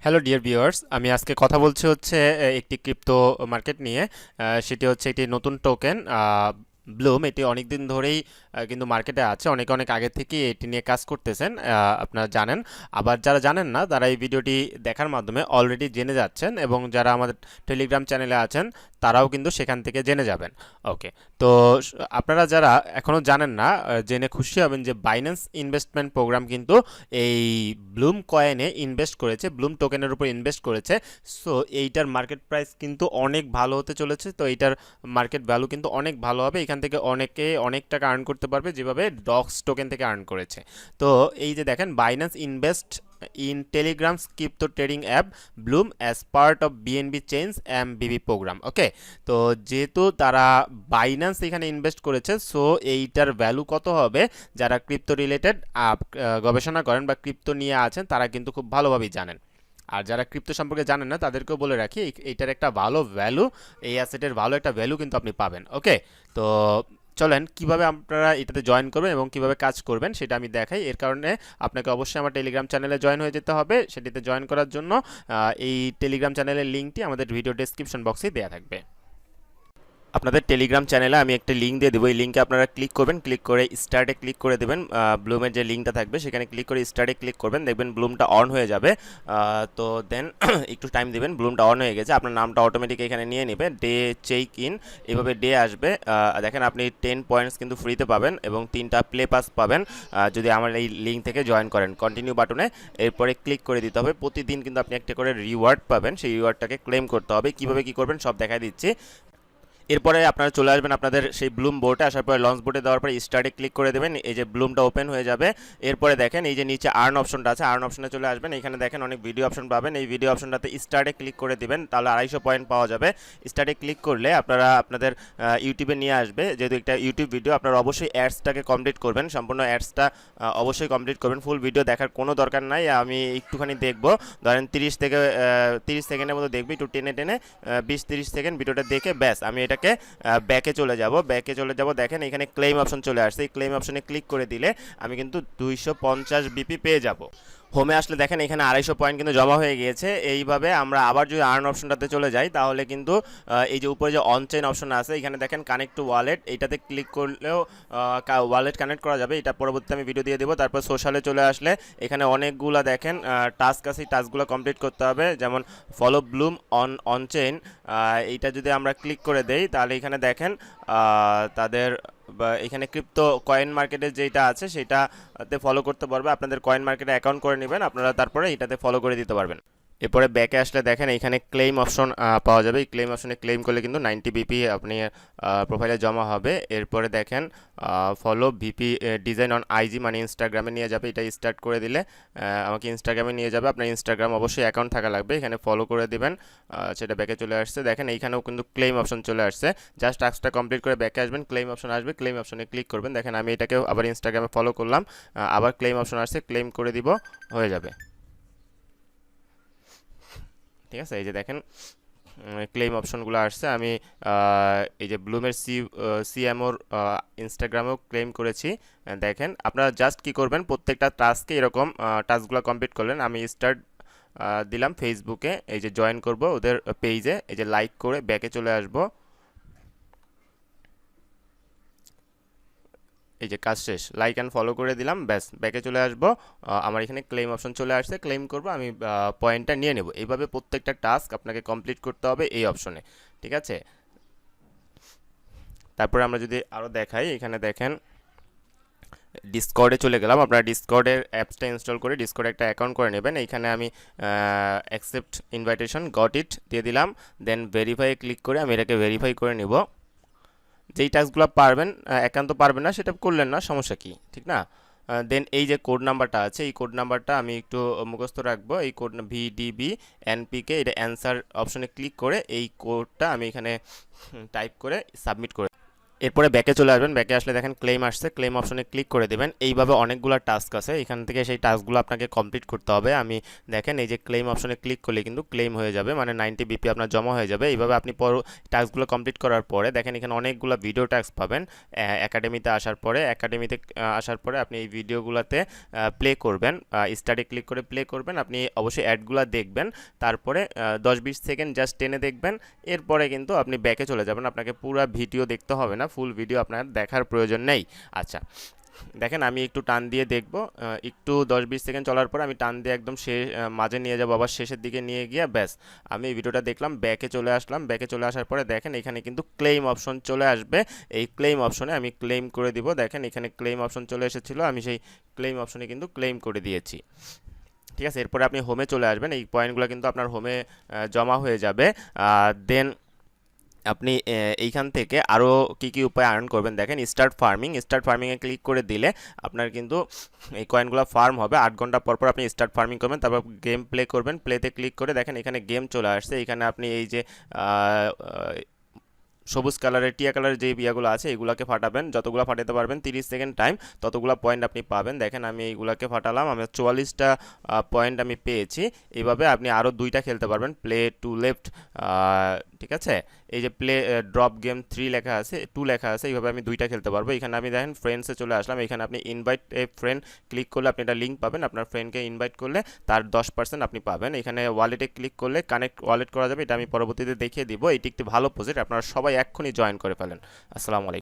Hello dear viewers, আমি আজকে কথা বলছি হচ্ছে একটি ক্রিপ্টো মার্কেট নিয়ে। সেটি হচ্ছে একটি নতুন টোকেন ব্লুম। এটি অনেক দিন ধরেই কিন্তু মার্কেটে আছে, অনেক অনেক আগে থেকেই এটি নিয়ে কাজ করতেছেন, আপনারা জানেন। আবার যারা জানেন না তারা এই ভিডিওটি দেখার মাধ্যমে অলরেডি জেনে যাচ্ছেন, এবং যারা আমাদের টেলিগ্রাম চ্যানেলে আছেন তারাও কিন্তু সেখান থেকে জেনে যাবেন। ওকে, তো আপনারা যারা এখনও জানেন না, জেনে খুশি হবেন যে বাইন্যান্স ইনভেস্টমেন্ট প্রোগ্রাম কিন্তু এই ব্লুম কয়েনে ইনভেস্ট করেছে, ব্লুম টোকেনের উপর ইনভেস্ট করেছে। সো এইটার মার্কেট প্রাইস কিন্তু অনেক ভালো হতে চলেছে। তো এইটার মার্কেট ভ্যালু কিন্তু অনেক ভালো হবে, এখান থেকে অনেকে অনেক টাকা আর্ন করতে পারবে যেভাবে ডক্স টোকেন থেকে আর্ন করেছে। তো এই যে দেখেন, Binance invest in Telegram's crypto trading app Bloom as part of BNB Chain's MBB program। ওকে, তো যেহেতু তারা বাইন্যান্স এখানে ইনভেস্ট করেছে, সো এইটার ভ্যালু কত হবে, যারা ক্রিপ্টো রিলেটেড গবেষণা করেন বা ক্রিপ্টো নিয়ে আছেন তারা কিন্তু খুব ভালোভাবেই জানেন। আর যারা ক্রিপ্টো সম্পর্কে জানেন না তাদেরকেও বলে রাখি, এইটার একটা ভালো ভ্যালু, এই অ্যাসেটের ভালো একটা ভ্যালু কিন্তু আপনি পাবেন। ওকে, তো চলেন কিভাবে আপনারা এটাতে জয়েন করবেন এবং কিভাবে কাজ করবেন সেটা আমি দেখাই। এর কারণে আপনাকে অবশ্যই আমার টেলিগ্রাম চ্যানেলে জয়েন হয়ে যেতে হবে। সেটিতে জয়েন করার জন্য এই টেলিগ্রাম চ্যানেলের লিঙ্কটি আমাদের ভিডিও ডেসক্রিপশন বক্সে দেওয়া থাকবে। আপনাদের টেলিগ্রাম চ্যানেলে আমি একটা লিঙ্ক দিয়ে দেবো, এই লিঙ্কে আপনারা ক্লিক করবেন, ক্লিক করে স্টার্টে ক্লিক করে দেবেন। ব্লুমের যে লিঙ্কটা থাকবে সেখানে ক্লিক করে স্টার্টে ক্লিক করবেন, দেখবেন ব্লুমটা অন হয়ে যাবে। তো দেন একটু টাইম দেবেন, ব্লুমটা অন হয়ে গেছে, আপনার নামটা অটোমেটিক এখানে নিয়ে নেবে, ডে চেক ইন এভাবে ডে আসবে। দেখেন আপনি 10 পয়েন্টস কিন্তু ফ্রিতে পাবেন এবং 3টা প্লে পাস পাবেন যদি আমার এই লিঙ্ক থেকে জয়েন করেন। কন্টিনিউ বাটনে এরপরে ক্লিক করে দিতে হবে। প্রতিদিন কিন্তু আপনি একটা করে রিওয়ার্ড পাবেন, সেই রিওয়ার্ডটাকে ক্লেম করতে হবে। কীভাবে কী করবেন সব দেখাই দিচ্ছি। এরপরে আপনারা চলে আসবেন আপনাদের সেই ব্লুম বোর্ডে, আসার পরে লঞ্চ বোর্ডে দেওয়ার পরে স্টার্টে ক্লিক করে দেবেন, এই যে ব্লুমটা ওপেন হয়ে যাবে। এরপরে দেখেন এই যে নিচে আর্ন অপশনটা আছে, আর্ন অপশনে চলে আসবেন, এখানে দেখেন অনেক ভিডিও অপশন পাবেন, এই ভিডিও অপশনটাতে স্টার্টে ক্লিক করে দিবেন, তাহলে 250 পয়েন্ট পাওয়া যাবে। স্টার্টে ক্লিক করলে আপনারা আপনাদের ইউটিউবে নিয়ে আসবে, যেহেতু একটা ইউটিউব ভিডিও আপনারা অবশ্যই অ্যাডসটাকে কমপ্লিট করবেন, সম্পূর্ণ অ্যাডসটা অবশ্যই কমপ্লিট করবেন, ফুল ভিডিও দেখার কোনো দরকার নাই। আমি একটুখানি দেখবো, ধরেন 30 সেকেন্ডের মতো দেখবি, একটু টেনে টেনে 20-30 সেকেন্ড ভিডিওটা দেখে ব্যাস আমি এটাকে ব্যাকে চলে যাব। দেখেন এখানে ক্লেম অপশন চলে আসছে, এই ক্লেম অপশনে ক্লিক করে দিলে আমি কিন্তু 250 বিপি পেয়ে যাব। হোমে আসলে দেখেন এখানে 250 পয়েন্ট কিন্তু জমা হয়ে গিয়েছে। এইভাবে আমরা আবার যদি আর্ন অপশনটাতে চলে যাই তাহলে কিন্তু এই যে উপরে যে অনচেইন অপশন আছে এখানে দেখেন কানেক্ট টু ওয়ালেট, এইটাতে ক্লিক করলেও ওয়ালেট কানেক্ট করা যাবে। এটা পরবর্তীতে আমি ভিডিও দিয়ে দেবো। তারপর সোশ্যালে চলে আসলে এখানে অনেকগুলো দেখেন টাস্ক আছে, এই টাস্কগুলো কমপ্লিট করতে হবে, যেমন ফলো ব্লুম অনচেইন। এইটা যদি আমরা ক্লিক করে দেই তাহলে এখানে দেখেন তাদের বা এখানে ক্রিপ্টো কয়েন মার্কেটে যেটা আছে সেটাতে ফলো করতে পারবে। আপনাদের কয়েন মার্কেটে অ্যাকাউন্ট করে নেবেন আপনারা, তারপরে এটাতে ফলো করে দিতে পারবেন। এরপরে ব্যাকে আসলে দেখেন এখানে ক্লেম অপশন পাওয়া যাবে, এই ক্লেম অপশনে ক্লেম করলে কিন্তু 90 বিপি আপনি প্রোফাইলে জমা হবে। এরপরে দেখেন follow VP design on IG, মানে ইনস্টাগ্রামে নিয়ে যাবে, এটা স্টার্ট করে দিলে আমাকে ইনস্টাগ্রামে নিয়ে যাবে। আপনার ইনস্টাগ্রাম অবশ্যই অ্যাকাউন্ট থাকা লাগবে, এখানে ফলো করে দিবেন। সেটা ব্যাকে চলে আসছে, দেখেন এইখানেও কিন্তু ক্লেম অপশন চলে আসছে। জাস্ট টাস্কটা কমপ্লিট করে ব্যাকে আসবেন, ক্লেম অপশন আসবে, ক্লেম অপশনে ক্লিক করবেন। দেখেন আমি এটাকেও আবার ইনস্টাগ্রামে ফলো করলাম, আবার ক্লেম অপশন আসছে, ক্লেম করে দিব, হয়ে যাবে। ঠিক আছে, এই যে দেখেন ক্লেম অপশনগুলো আসছে। আমি এই যে ব্লুমের সিএমওর ইনস্টাগ্রামেও ক্লেম করেছি। দেখেন আপনারা জাস্ট কি করবেন, প্রত্যেকটা টাস্কে এরকম টাস্কগুলো কমপ্লিট করলেন। আমি স্টার্ট দিলাম ফেসবুকে, এই যে জয়েন করব ওদের পেজে, এই যে লাইক করে ব্যাকে চলে আসব, এই যে কাজ শেষ, লাইক অ্যান্ড ফলো করে দিলাম, ব্যাস ব্যাকে চলে আসবো। আমার এখানে ক্লেম অপশন চলে আসছে, ক্লেম করব, আমি পয়েন্টটা নিয়ে নেব। এইভাবে প্রত্যেকটা টাস্ক আপনাকে কমপ্লিট করতে হবে এই অপশনে। ঠিক আছে, তারপরে আমরা যদি আরও দেখাই, এখানে দেখেন ডিসকর্ডে চলে গেলাম। আপনারা ডিসকর্ডের অ্যাপসটা ইনস্টল করে ডিসকর্ডে একটা অ্যাকাউন্ট করে নেবেন। এইখানে আমি অ্যাকসেপ্ট ইনভাইটেশন গট ইট দিয়ে দিলাম, দেন ভেরিফাই ক্লিক করে আমি এটাকে ভেরিফাই করে নিব। যেই টাস্কগুলো পারবেন, একান্ত পারবেন না সেটা করলেন না, সমস্যা কি, ঠিক না। দেন এই যে কোড নাম্বারটা আছে, এই কোড নাম্বারটা আমি একটু মুখস্থ রাখবো। এই কোড ভিডিবি এনপিকে, এটা অ্যান্সার অপশনে ক্লিক করে এই কোডটা আমি এখানে টাইপ করে সাবমিট করে এরপরে ব্যাকে চলে আসবেন, ব্যাকে আসলে দেখেন ক্লেম আসছে, ক্লেম অপশনে ক্লিক করে দেবেন। এইভাবে অনেকগুলো টাস্ক আছে, এখান থেকে সেই টাস্কগুলো আপনাকে কমপ্লিট করতে হবে। আমি দেখেন এই যে ক্লেম অপশনে ক্লিক করলে কিন্তু ক্লেম হয়ে যাবে, মানে 90 বিপি আপনার জমা হয়ে যাবে। এইভাবে আপনি টাস্কগুলো কমপ্লিট করার পরে দেখেন এখানে অনেকগুলো ভিডিও টাস্ক পাবেন। একাডেমিতে আসার পরে, আসার পরে আপনি এই ভিডিওগুলোতে প্লে করবেন, স্টার্টে ক্লিক করে প্লে করবেন। আপনি অবশ্যই অ্যাডগুলো দেখবেন, তারপরে 10-20 সেকেন্ড জাস্ট টেনে দেখবেন। এরপরে কিন্তু আপনি ব্যাকে চলে যাবেন, আপনাকে পুরো ভিডিও দেখতে হবে না, ফুল ভিডিও আপনার দেখার প্রয়োজন নেই। আচ্ছা, দেখেন আমি একটু টান দিয়ে দেখব, একটু 10-20 সেকেন্ড চলার পর আমি টান দিয়ে একদম মাঝে নিয়ে যাবো, আবার শেষের দিকে নিয়ে গিয়ে ব্যাস আমি এই ভিডিওটা দেখলাম। ব্যাকে চলে আসলাম, ব্যাকে চলে আসার পরে দেখেন এখানে কিন্তু ক্লেম অপশন চলে আসবে। এই ক্লেম অপশনে আমি ক্লেম করে দিব। দেখেন এখানে ক্লেম অপশন চলে এসেছিলো, আমি সেই ক্লেম অপশনে কিন্তু ক্লেম করে দিয়েছি। ঠিক আছে, এরপরে আপনি হোমে চলে আসবেন, এই পয়েন্টগুলো কিন্তু আপনার হোমে জমা হয়ে যাবে। দেন আপনি এইখান থেকে আরও কী কী উপায়ে আর্ন করবেন দেখেন, স্টার্ট ফার্মিংয়ে ক্লিক করে দিলে আপনার কিন্তু এই কয়েনগুলো ফার্ম হবে। 8 ঘন্টা পর পর আপনি স্টার্ট ফার্মিং করবেন, তারপর গেম প্লে করবেন, প্লেতে ক্লিক করে দেখেন এখানে গেম চলে আসছে। এখানে আপনি এই যে সবুজ কালারের, টিয়া কালারের যে ইয়াগুলো আছে এগুলাকে ফাটাবেন, যতগুলো ফাটাতে পারবেন 30 সেকেন্ড টাইম, ততগুলো পয়েন্ট আপনি পাবেন। দেখেন আমি এইগুলাকে ফাটালাম, আমি 44টা পয়েন্ট আমি পেয়েছি। এইভাবে আপনি আরও 2টা খেলতে পারবেন, প্লে টু লেফট, ঠিক আছে। এই যে প্লে ড্রপ গেম 3 লেখা আছে, 2 লেখা আছে, এইভাবে আমি 2টা খেলতে পারবো। এখানে আমি দেখেন ফ্রেন্ডসে চলে আসলাম, এখানে আপনি ইনভাইট এ ফ্রেন্ড ক্লিক করলে আপনি একটা লিঙ্ক পাবেন, আপনার ফ্রেন্ডকে ইনভাইট করলে তার 10% আপনি পাবেন। এখানে ওয়ালেটে ক্লিক করলে কানেক্ট ওয়ালেট করা যাবে, এটা আমি পরবর্তীতে দেখিয়ে দিব। এটি একটি ভালো প্রজেক্ট, আপনারা সবাই এক্ষুনি জয়েন করে ফেলেন। আসসালামু আলাইকুম।